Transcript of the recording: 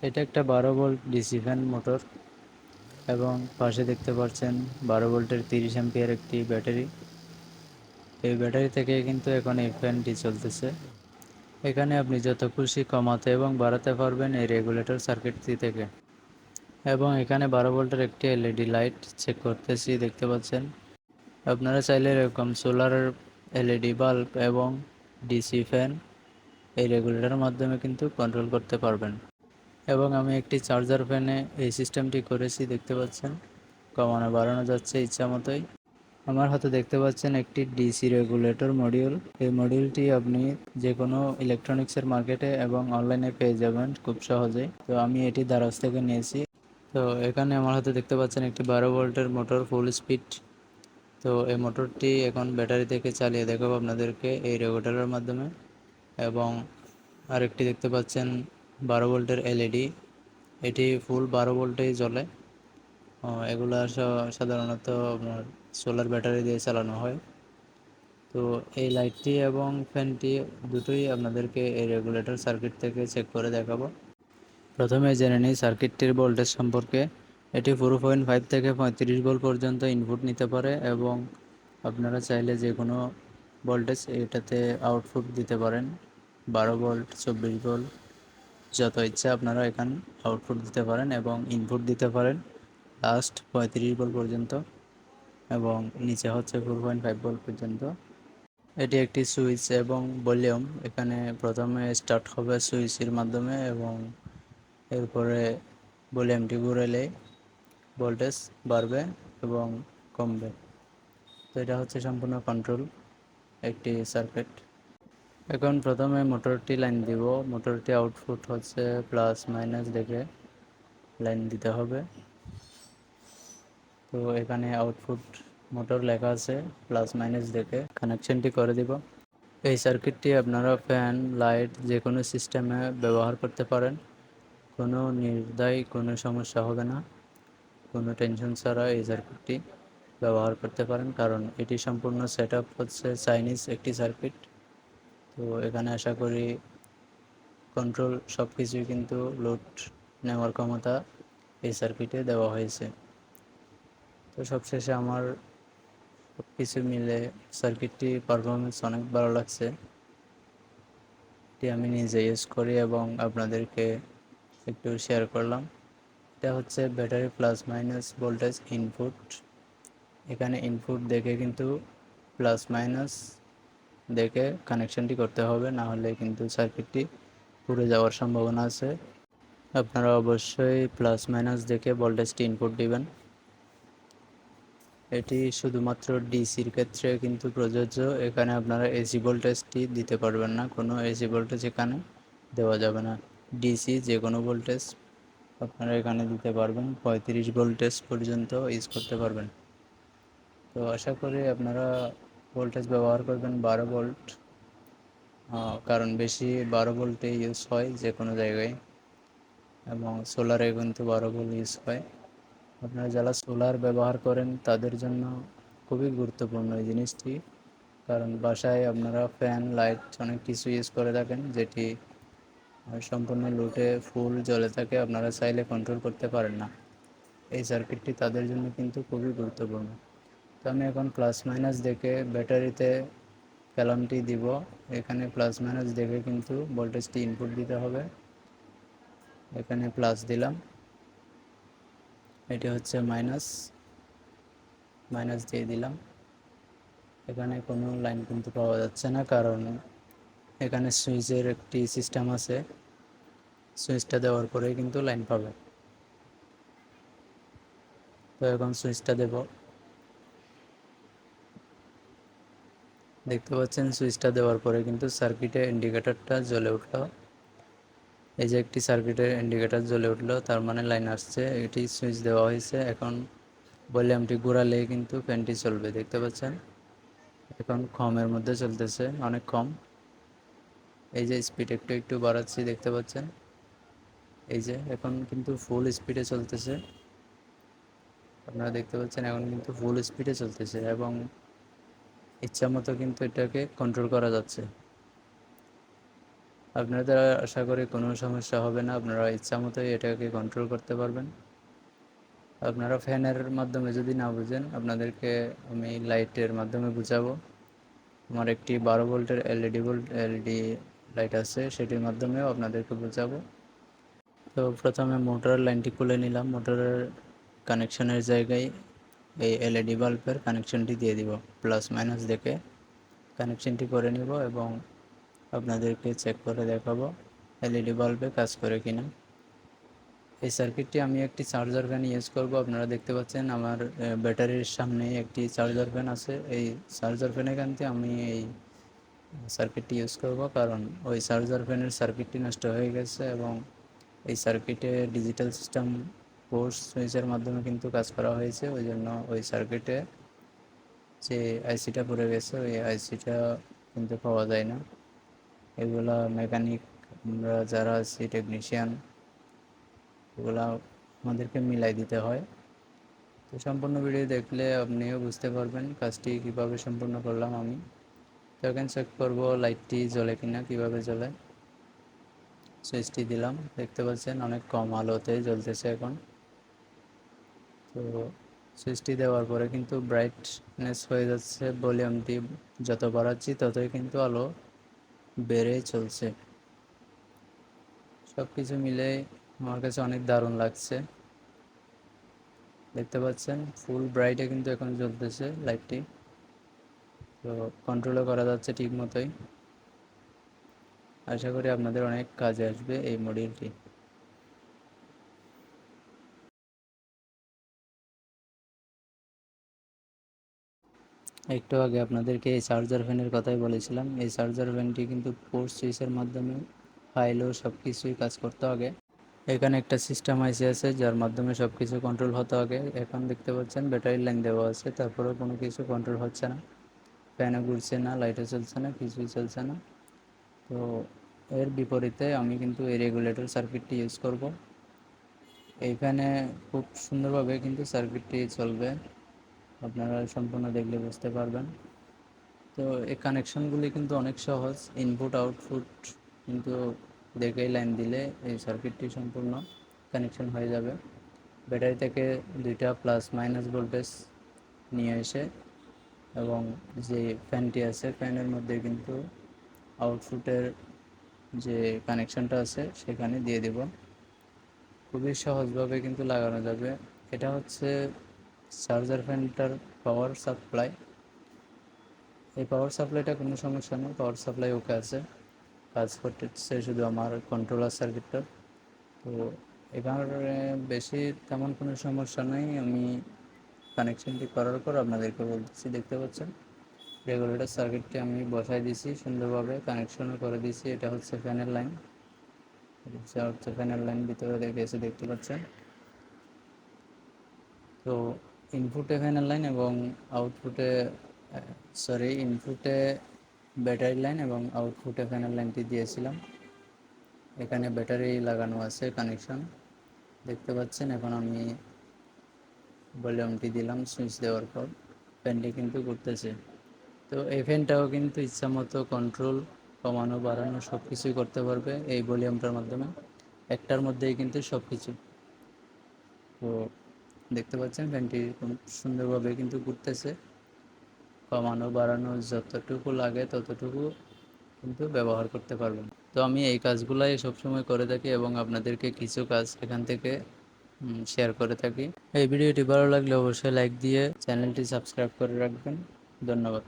এটা একটা 12 volt DC fan motor এবং পাশে দেখতে পাচ্ছেন 12 ভোল্টের 30 অ্যাম্পিয়ার একটি ব্যাটারি। এই ব্যাটারি থেকে কিন্তু এখন এই ফ্যানটি চলতেছে। এখানে আপনি যত খুশি কমাতে এবং বাড়াতে পারবেন এই রেগুলেটর সার্কিটটি থেকে। এবং এখানে 12 ভোল্টের একটি এলইডি লাইট চেক করতেছি, দেখতে পাচ্ছেন। আপনারা চাইলে এরকম সোলার এলইডি বাল্ব এবং ডিসি ফ্যান এই রেগুলেটরের মাধ্যমে কিন্তু কন্ট্রোল করতে পারবেন। এবং আমি একটি চার্জার ফ্যানে এই সিস্টেমটি করেছি, দেখতে পাচ্ছেন। কমানো বাড়ানো যাচ্ছে ইচ্ছা মতোই। আমার হাতে দেখতে পাচ্ছেন একটি ডিসি রেগুলেটর মডিউল। এই মডিউলটি আপনি যে কোনো ইলেকট্রনিক্সের মার্কেটে এবং অনলাইনে পেয়ে যাবেন খুব সহজেই। তো আমি এটি দারাজ থেকে নিয়েছি। তো এখানে আমার হাতে দেখতে পাচ্ছেন একটি 12 ভোল্টের মোটর ফুল স্পিড। তো এই মোটরটি এখন ব্যাটারি থেকে চালিয়ে দেখাবো আপনাদেরকে এই রেগুলেটরের মাধ্যমে। এবং আরেকটি দেখতে পাচ্ছেন 12 ভোল্টের এলইডি। এটি ফুল 12 ভোল্টেই জ্বলে। এগুলো সাধারণত আপনার সোলার ব্যাটারি দিয়ে চালানো হয়। তো এই লাইটটি এবং ফ্যানটি দুটোই আপনাদেরকে এই রেগুলেটর সার্কিট থেকে চেক করে দেখাবো। প্রথমে জেনে নিই সার্কিটটির ভোল্টেজ সম্পর্কে। এটি 4.5 থেকে 35 ভোল্ট পর্যন্ত ইনপুট নিতে পারে এবং আপনারা চাইলে যে কোনো ভোল্টেজ এটাতে আউটপুট দিতে পারেন। 12 ভোল্ট, 24 ভোল্ট, যত ইচ্ছা আপনারা এখানে আউটপুট দিতে পারেন এবং ইনপুট দিতে পারেন লাস্ট 35 ভোল্ট পর্যন্ত, এবং নিচে হচ্ছে 4.5 ভোল্ট পর্যন্ত। এটি একটি সুইচ এবং ভলিউম। এখানে প্রথমে স্টার্ট হবে সুইচের মাধ্যমে এবং এরপরে ভলিউমটি ঘুরালে ভোল্টেজ বাড়বে এবং কমবে। তো এটা হচ্ছে সম্পূর্ণ কন্ট্রোল একটি সার্কিট। এখন প্রথমে মোটরটি লাইন দিব। মোটরটি আউটপুট হচ্ছে প্লাস মাইনাস দেখে লাইন দিতে হবে। তো এখানে আউটপুট মোটর লেখা আছে, প্লাস মাইনাস দেখে কানেকশনটি করে দিব। এই সার্কিটটি আপনারা ফ্যান, লাইট যে কোনো সিস্টেমে ব্যবহার করতে পারেন। কোনো নির্দ্বিধায় কোনো সমস্যা হবে না। কোনো টেনশন ছাড়া এই সার্কিটটি ব্যবহার করতে পারেন, কারণ এটি সম্পূর্ণ সেট আপ হচ্ছে চাইনিজ একটি সার্কিট। তো এখানে আশা করি কন্ট্রোল সব কিছুই কিন্তু লোড নেওয়ার ক্ষমতা এই সার্কিটে দেওয়া হয়েছে। তো সবশেষে আমার সব কিছু মিলে সার্কিটটি পারফরমেন্স অনেক ভালো লাগছে। এটি আমি নিজে ইউজ করি এবং আপনাদেরকে একটু শেয়ার করলাম। এটা হচ্ছে battery plus minus voltage input. এখানে ইনপুট দেখে কিন্তু প্লাস মাইনাস দেখে কানেকশনটি করতে হবে, না হলে কিন্তু সার্কিটটি পুড়ে যাওয়ার সম্ভাবনা আছে। আপনারা অবশ্যই প্লাস মাইনাস দেখে ভোল্টেজটি ইনপুট দিবেন। এটি শুধুমাত্র ডিসির ক্ষেত্রে কিন্তু প্রযোজ্য। এখানে আপনারা এসি ভোল্টেজটি দিতে পারবেন না, কোনো এসি ভোল্টেজ এখানে দেওয়া যাবে না। ডিসি যে কোনো ভোল্টেজ আপনারা এখানে দিতে পারবেন, 35 ভোল্টেজ পর্যন্ত ইউজ করতে পারবেন। তো আশা করি আপনারা ভোল্টেজ ব্যবহার করবেন 12 ভোল্ট, কারণ বেশি 12 ভোল্টে ইউজ হয় যে কোনো জায়গায়, এবং সোলারে কিন্তু 12 ভোল্ট ইউজ হয়। আপনারা যারা সোলার ব্যবহার করেন তাদের জন্য খুবই গুরুত্বপূর্ণ এই জিনিসটি, কারণ বাসায় আপনারা ফ্যান, লাইট অনেক কিছু ইউজ করে থাকেন যেটি সম্পূর্ণ লোডে ফুল জ্বলে থাকে, আপনারা চাইলে কন্ট্রোল করতে পারেন না। এই সার্কিটটি তাদের জন্য কিন্তু খুবই গুরুত্বপূর্ণ। তো আমি এখন প্লাস মাইনাস দেখে ব্যাটারিতে কলামটি দিব। এখানে প্লাস মাইনাস দেখে কিন্তু ভোল্টেজটি ইনপুট দিতে হবে। এখানে প্লাস দিলাম, এটি হচ্ছে মাইনাস, মাইনাস দিয়ে দিলাম। এখানে কোনো লাইন কিন্তু পাওয়া যাচ্ছে না, কারণ এখানে সুইচের একটি সিস্টেম আছে, সুইচটা দেওয়ার পরে কিন্তু লাইন পাবে। তো এখন সুইচটা দেব। দেখতে পাচ্ছেন সুইচটা দেওয়ার পরে কিন্তু সার্কিটে ইন্ডিকেটরটা জ্বলে উঠলো। এই যে একটি সার্কিটের ইন্ডিকেটর জ্বলে উঠলো, তার মানে লাইন আসছে। এটি সুইচ দেওয়া হয়েছে। এখন ভলিউমটি ঘোরালে কিন্তু ফ্যানটি চলবে, দেখতে পাচ্ছেন। এখন কমের মধ্যে চলতেছে, অনেক কম। এই যে স্পিড একটু একটু বাড়াচ্ছি, দেখতে পাচ্ছেন। এই যে এখন কিন্তু ফুল স্পিডে চলতেছে, আপনারা দেখতে পাচ্ছেন এখন কিন্তু ফুল স্পিডে চলতেছে এবং ইচ্ছা মতো কিন্তু এটাকে কন্ট্রোল করা যাচ্ছে। আপনাদের আশা করি কোনো সমস্যা হবে না, আপনারা ইচ্ছা মতোই এটাকে কন্ট্রোল করতে পারবেন। আপনারা ফ্যানের মাধ্যমে যদি না বুঝেন, আপনাদেরকে আমি লাইটের মাধ্যমে বুঝাবো। আমার একটি 12 ভোল্টের এলইডি লাইট আছে, সেটির মাধ্যমেও আপনাদেরকে বোঝাবো। তো প্রথমে মোটরের লাইনটি খুলে নিলাম। মোটরের কানেকশনের জায়গায় এই এলইডি বাল্বের কানেকশনটি দিয়ে দিব, প্লাস মাইনাস দেখে কানেকশনটি করে নিব এবং আপনাদেরকে চেক করে দেখাবো এলইডি বাল্বে কাজ করে কিনা। এই সার্কিটটি আমি একটি চার্জার ফ্যান ইউজ করব। আপনারা দেখতে পাচ্ছেন আমার ব্যাটারির সামনে একটি চার্জার ফ্যান আছে। এই চার্জার ফ্যানের কারণে আমি এই সার্কিটটি ইউজ করব, কারণ ওই চার্জার ফ্যানের সার্কিটটি নষ্ট হয়ে গেছে এবং এই সার্কিটে ডিজিটাল সিস্টেম পোর্ট সুইচের মাধ্যমে কিন্তু কাজ করা হয়েছে। ওই জন্য ওই সার্কিটে যে আইসিটা পড়ে গেছে, ওই আইসিটা কিন্তু পাওয়া যায় না। এগুলা মেকানিক, আমরা যারা আছি টেকনিশিয়ান, এগুলা আমাদেরকে মিলাই দিতে হয়। তো সম্পূর্ণ ভিডিও দেখলে আপনিও বুঝতে পারবেন কাজটি কীভাবে সম্পূর্ণ করলাম আমি। তো এখন চেক করবো লাইটটি জ্বলে কিনা, কীভাবে জ্বলে। সুইচটি দিলাম, দেখতে পাচ্ছেন অনেক কম আলোতে জ্বলতেছে এখন। তো সুইচটি দেওয়ার পরে কিন্তু ব্রাইটনেস হয়ে যাচ্ছে, ভলিউমটি যত বাড়াচ্ছি ততই কিন্তু আলো বেড়েই চলছে। সব কিছু মিলে আমার কাছে অনেক দারুণ লাগছে। দেখতে পাচ্ছেন ফুল ব্রাইটে কিন্তু এখন জ্বলতেছে লাইটটি। তো কন্ট্রোলও করা যাচ্ছে ঠিক মতোই। আশা করি আপনাদের অনেক কাজে আসবে এই মডিউলটি। একটু আগে আপনাদেরকে এই চার্জার ফ্যানের কথাই বলেছিলাম। এই চার্জার ফ্যানটি কিন্তু পোর্ট সুইচের মাধ্যমে ফাইলও সব কিছুই কাজ করতে হবে। এখানে একটা সিস্টেম আইসি আছে যার মাধ্যমে সব কিছু কন্ট্রোল হতে হবে। এখন দেখতে পাচ্ছেন ব্যাটারি লাইন দেওয়া আছে, তারপরেও কোনো কিছু কন্ট্রোল হচ্ছে না। ফ্যানও ঘুরছে না, লাইটও চলছে না, কিছুই চলছে না। তো এর বিপরীতে আমি কিন্তু এই রেগুলেটর সার্কিটটি ইউজ করব। এই ফ্যানে খুব সুন্দরভাবে কিন্তু সার্কিটটি চলবে, আপনারা সম্পূর্ণ দেখলে বুঝতে পারবেন। তো এই কানেকশনগুলি কিন্তু অনেক সহজ, ইনপুট আউটপুট কিন্তু দেখেই লাইন দিলে এই সার্কিটটি সম্পূর্ণ কানেকশন হয়ে যাবে। ব্যাটারি থেকে দুইটা প্লাস মাইনাস ভোল্টেজ নিয়ে এসে এবং যে ফ্যানটি আছে ফ্যানের মধ্যে কিন্তু আউটপুটের যে কানেকশনটা আছে সেখানে দিয়ে দেব। খুবই সহজভাবে কিন্তু লাগানো যাবে। এটা হচ্ছে চার্জার ফ্যানটার পাওয়ার সাপ্লাই। এই পাওয়ার সাপ্লাইটা কোনো সমস্যা নেই, পাওয়ার সাপ্লাই ওকে আছে, কাজ করতেছে শুধু আমার কন্ট্রোলার সার্কিটটা। তো এখানে বেশি তেমন কোনো সমস্যা নেই। আমি কানেকশনটি করার পর আপনাদেরকে বলতেছি। দেখতে পাচ্ছেন রেগুলেটর সার্কিটটি আমি বসাই দিয়েছি সুন্দরভাবে, কানেকশনও করে দিয়েছি। এটা হচ্ছে ফ্যানের লাইন, এটা হচ্ছে ফ্যানের লাইন ভিতরে গেছে দেখতে পাচ্ছেন। তো ইনপুটে ফ্যানের লাইন এবং আউটপুটে ইনপুটে ব্যাটারি লাইন এবং আউটপুটে ফ্যানের লাইনটি দিয়েছিলাম। এখানে ব্যাটারি লাগানো আছে কানেকশন দেখতে পাচ্ছেন। এখন আমি ভলিউমটি দিলাম সুইচ দেওয়ার পর, ফ্যানটি কিন্তু ঘুরতেছে। তো এই ফ্যানটাও কিন্তু ইচ্ছা মতো কন্ট্রোল কমানো বাড়ানো সব কিছুই করতে পারবে এই ভলিউমটার মাধ্যমে, একটার মধ্যেই কিন্তু সব কিছু। তো দেখতে পাচ্ছেন ফ্যানটি খুব সুন্দরভাবে কিন্তু ঘুরতেছে। কমানো বাড়ানো যতটুকু লাগে ততটুকু কিন্তু ব্যবহার করতে পারবেন। তো আমি এই কাজগুলাই সবসময় করে থাকি এবং আপনাদেরকে কিছু কাজ এখান থেকে শেয়ার করে থাকি। এই ভিডিওটি ভালো লাগলে অবশ্যই লাইক দিয়ে চ্যানেলটি সাবস্ক্রাইব করে রাখবেন। ধন্যবাদ।